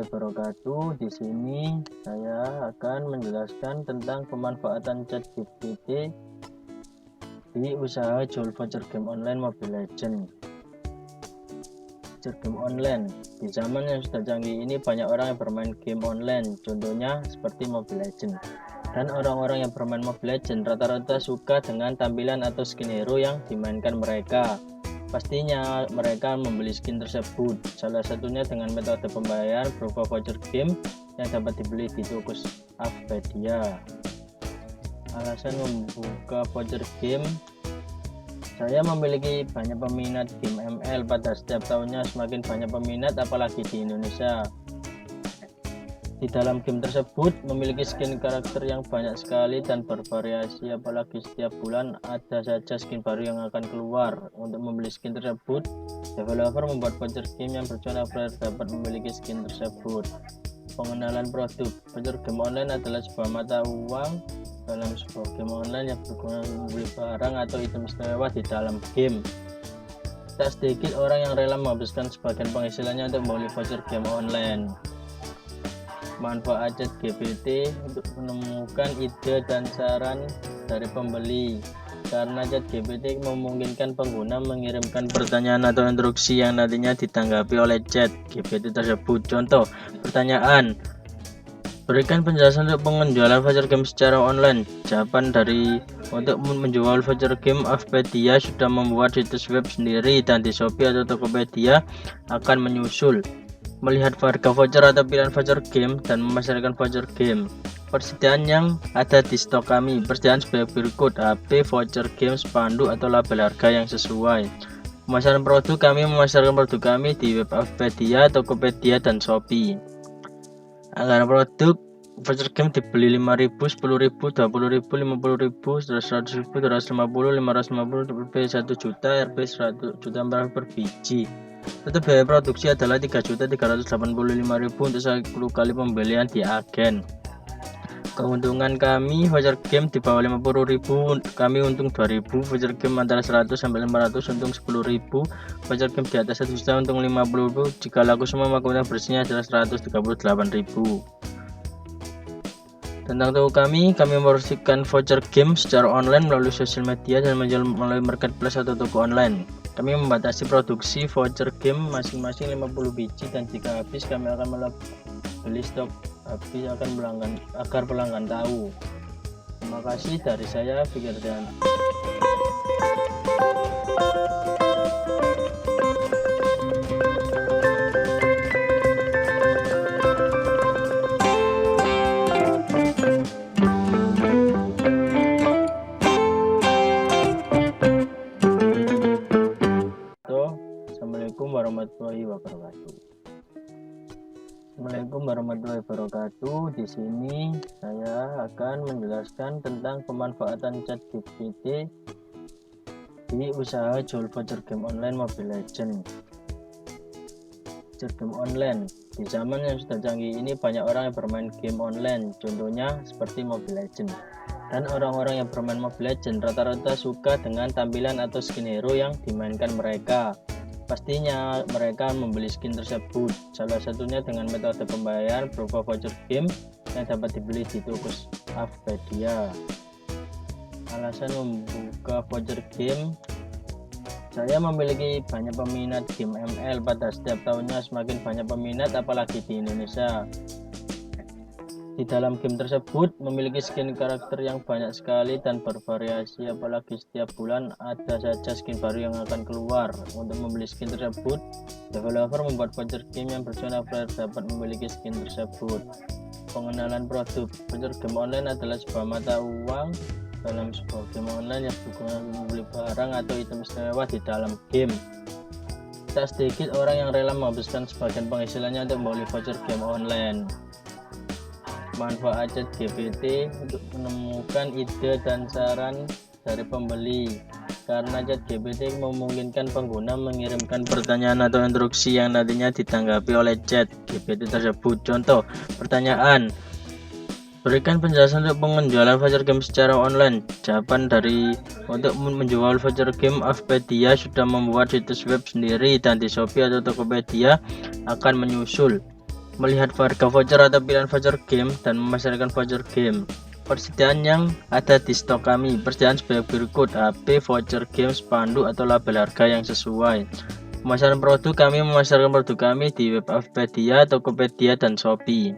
warahmatullahi wabarakatuh. Di sini saya akan menjelaskan tentang pemanfaatan ChatGPT di usaha jual voucher game online Mobile Legends. Voucher game online di zaman yang sudah canggih ini, banyak orang yang bermain game online, contohnya seperti Mobile Legends. Dan orang-orang yang bermain Mobile Legends rata-rata suka dengan tampilan atau skin hero yang dimainkan mereka. Pastinya mereka membeli skin tersebut, salah satunya dengan metode pembayaran berupa voucher game yang dapat dibeli di toko Afpedia. Alasan membuka voucher game: saya memiliki banyak peminat game ML. Pada setiap tahunnya semakin banyak peminat, apalagi di Indonesia. Di dalam game tersebut memiliki skin karakter yang banyak sekali dan bervariasi, apalagi setiap bulan ada saja skin baru yang akan keluar. Untuk membeli skin tersebut, developer membuat voucher game yang berjualan agar dapat memiliki skin tersebut. Pengenalan produk: voucher game online adalah sebuah mata uang dalam sebuah game online yang berguna membeli barang atau item istimewa di dalam game. Tak sedikit orang yang rela menghabiskan sebagian penghasilannya untuk membeli voucher game online. Manfaat ChatGPT untuk menemukan ide dan saran dari pembeli. Karena ChatGPT memungkinkan pengguna mengirimkan pertanyaan atau instruksi yang nantinya ditanggapi oleh ChatGPT tersebut. Contoh pertanyaan: berikan penjelasan untuk penjualan voucher game secara online. Jawaban dari untuk menjual voucher game, Afpedia sudah membuat situs web sendiri dan di Shopee atau Tokopedia akan menyusul. Melihat harga voucher atau pilihan voucher game dan memasarkan voucher game. Persediaan yang ada di stok kami. Persediaan sebagai berikut: HP, voucher game, spanduk atau label harga yang sesuai. Pemasaran produk: kami memasarkan produk kami di web Afpedia, Tokopedia, dan Shopee. Anggaran produk: voucher game dibeli 5.000, 10.000, 20.000, 50.000, 100.000, 250, 550, RP 1 juta, RP 100 juta per biji. Total biaya produksi adalah 3.385.000 untuk 10 kali pembelian di agen. Keuntungan kami: voucher game di bawah 50.000 kami untung 2.000, voucher game antara 100 sampai 500 untung 10.000, voucher game di atas 1 juta untung 50.000. Jika laku semua maka untung bersihnya adalah 138.000. Tentang toko kami mempromosikan voucher game secara online melalui sosial media dan menjual melalui marketplace atau toko online. Kami membatasi produksi voucher game masing-masing 50 biji, dan jika habis kami akan beli stok habis agar pelanggan tahu. Terima kasih dari saya, Fikirdan. Assalamualaikum warahmatullahi wabarakatuh. Assalamualaikum warahmatullahi wabarakatuh. Di sini saya akan menjelaskan tentang pemanfaatan ChatGPT di usaha jual voucher game online Mobile Legends. Voucher game online di zaman yang sudah canggih ini, banyak orang yang bermain game online, contohnya seperti Mobile Legends. Dan orang-orang yang bermain Mobile Legends rata-rata suka dengan tampilan atau skin hero yang dimainkan mereka. Pastinya mereka membeli skin tersebut, salah satunya dengan metode pembayaran berupa voucher game yang dapat dibeli di toko Afpedia. Alasan membuka voucher game: saya memiliki banyak peminat game ML. Pada setiap tahunnya semakin banyak peminat, apalagi di Indonesia. Di dalam game tersebut memiliki skin karakter yang banyak sekali dan bervariasi, apalagi setiap bulan ada saja skin baru yang akan keluar. Untuk membeli skin tersebut, developer membuat voucher game yang berjualan agar dapat memiliki skin tersebut. Pengenalan produk: voucher game online adalah sebuah mata uang dalam sebuah game online yang berguna membeli barang atau item istimewa di dalam game. Tak sedikit orang yang rela menghabiskan sebagian penghasilannya untuk membeli voucher game online. Manfaat ChatGPT untuk menemukan ide dan saran dari pembeli. Karena ChatGPT memungkinkan pengguna mengirimkan pertanyaan atau instruksi yang nantinya ditanggapi oleh ChatGPT tersebut. Contoh pertanyaan: berikan penjelasan untuk penjualan voucher game secara online. Jawaban dari untuk menjual voucher game, Afpedia sudah membuat situs web sendiri dan di Shopee atau Tokopedia akan menyusul. melihat harga voucher atau pilihan voucher game, dan memasarkan voucher game. Persediaan yang ada di stok kami, persediaan sebagai berikut: HP, voucher game, spanduk atau label harga yang sesuai. Pemasaran produk, kami memasarkan produk kami di web Afpedia, Tokopedia, dan Shopee.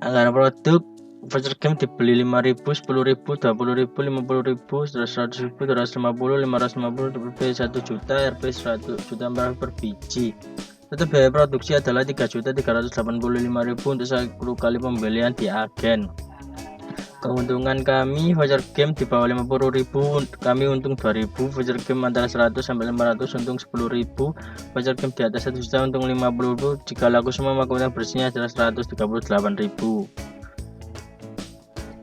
Anggaran produk: voucher game dibeli 5.000, 10.000, 20.000, 50.000, 100.000, 250, 550, RP 1 juta, RP 100 juta per biji. Total biaya produksi adalah 3.385.000 untuk 10 kali pembelian di agen. Keuntungan kami, voucher game di bawah 50.000 kami untung 2.000, voucher game antara 100 sampai 500 untung 10.000, voucher game di atas 1 juta untung 50.000. Jika laku semua maka untung bersihnya adalah 138.000.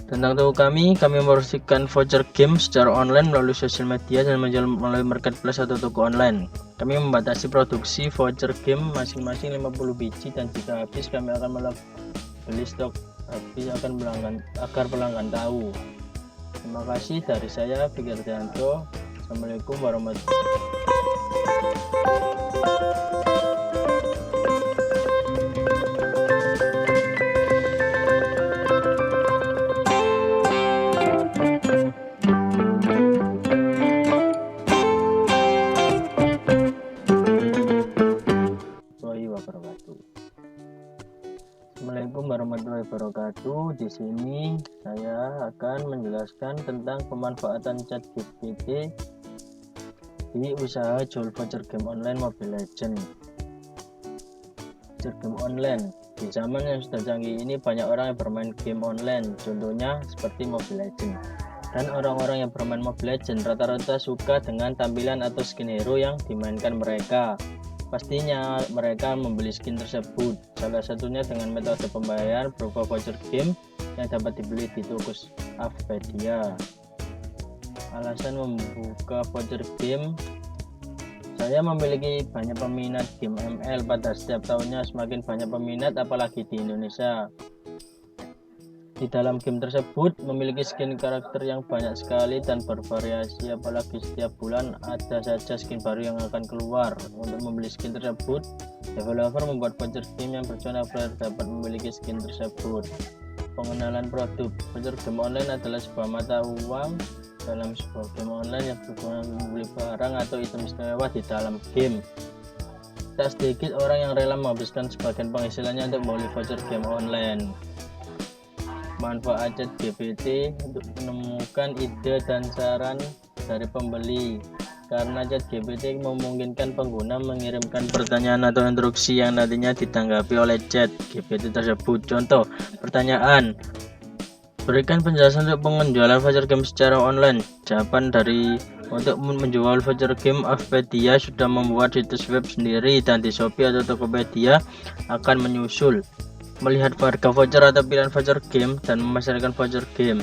Tentang toko kami mempromosikan voucher game secara online melalui sosial media dan menjual melalui marketplace atau toko online. Kami membatasi produksi voucher game masing-masing 50 biji, dan jika habis kami akan beli stok habis agar pelanggan tahu. Terima kasih dari saya, Fikir Dianto. Assalamualaikum warahmatullahi wabarakatuh. Assalamualaikum warahmatullahi wabarakatuh. Di sini saya akan menjelaskan tentang pemanfaatan ChatGPT di usaha jual voucher game online Mobile Legends. Voucher game online di zaman yang sudah canggih ini, banyak orang yang bermain game online, contohnya seperti Mobile Legends. Dan orang-orang yang bermain Mobile Legends rata-rata suka dengan tampilan atau skin hero yang dimainkan mereka. Pastinya mereka membeli skin tersebut, salah satunya dengan metode pembayaran berupa voucher game yang dapat dibeli di toko Afpedia. Alasan membuka voucher game: saya memiliki banyak peminat game ML. Pada setiap tahunnya semakin banyak peminat, apalagi di Indonesia. Di dalam game tersebut memiliki skin karakter yang banyak sekali dan bervariasi, apalagi setiap bulan ada saja skin baru yang akan keluar. Untuk membeli skin tersebut, developer membuat voucher game yang bertujuan agar dapat memiliki skin tersebut. Pengenalan produk: voucher game online adalah sebuah mata uang dalam sebuah game online yang berguna untuk membeli barang atau item istimewa di dalam game. Tak sedikit orang yang rela menghabiskan sebagian penghasilannya untuk membeli voucher game online. Manfaat ChatGPT untuk menemukan ide dan saran dari pembeli, karena ChatGPT memungkinkan pengguna mengirimkan pertanyaan atau instruksi yang nantinya ditanggapi oleh ChatGPT tersebut. Contoh pertanyaan: berikan penjelasan untuk penjualan voucher game secara online. Jawaban dari: untuk menjual voucher game, Afpedia sudah membuat situs web sendiri, dan di Shopee atau Tokopedia akan menyusul. Melihat harga voucher atau pilihan voucher game, dan memasarkan voucher game.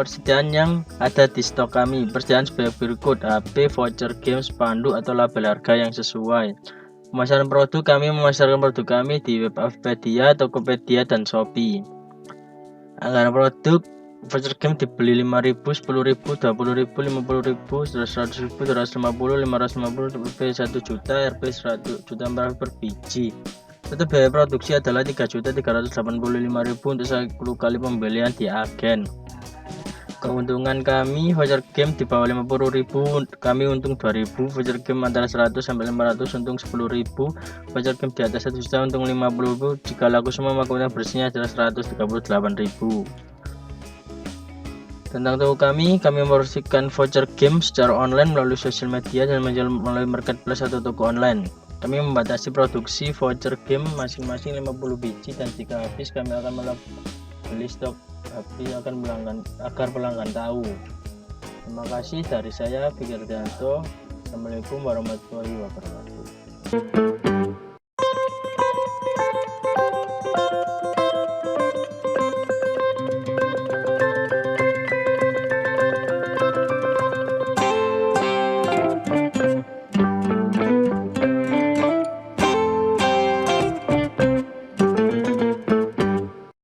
Persediaan yang ada di stok kami, persediaan sebagai berikut: HP, voucher game, spanduk atau label harga yang sesuai. Pemasaran produk, kami memasarkan produk kami di web Afpedia, Tokopedia, dan Shopee. Anggaran produk: voucher game dibeli 5.000, 10.000, 20.000, 50.000, 100.000, 250, 550, RP 1 juta, RP 100 juta per biji. Total biaya produksi adalah 3.385.000 untuk 10 kali pembelian di agen. Keuntungan kami, voucher game di bawah 50.000 kami untung 2.000, voucher game antara 100 sampai 500 untung 10.000, voucher game di atas 1 juta untung 50.000. Jika laku semua maka untung bersihnya adalah 138.000. Tentang toko kami mempromosikan voucher game secara online melalui sosial media dan menjual melalui marketplace atau toko online. Kami membatasi produksi voucher game masing-masing 50 biji, dan jika habis kami akan beli stok habis agar pelanggan tahu. Terima kasih dari saya, Fikir Dianto. Assalamualaikum warahmatullahi wabarakatuh.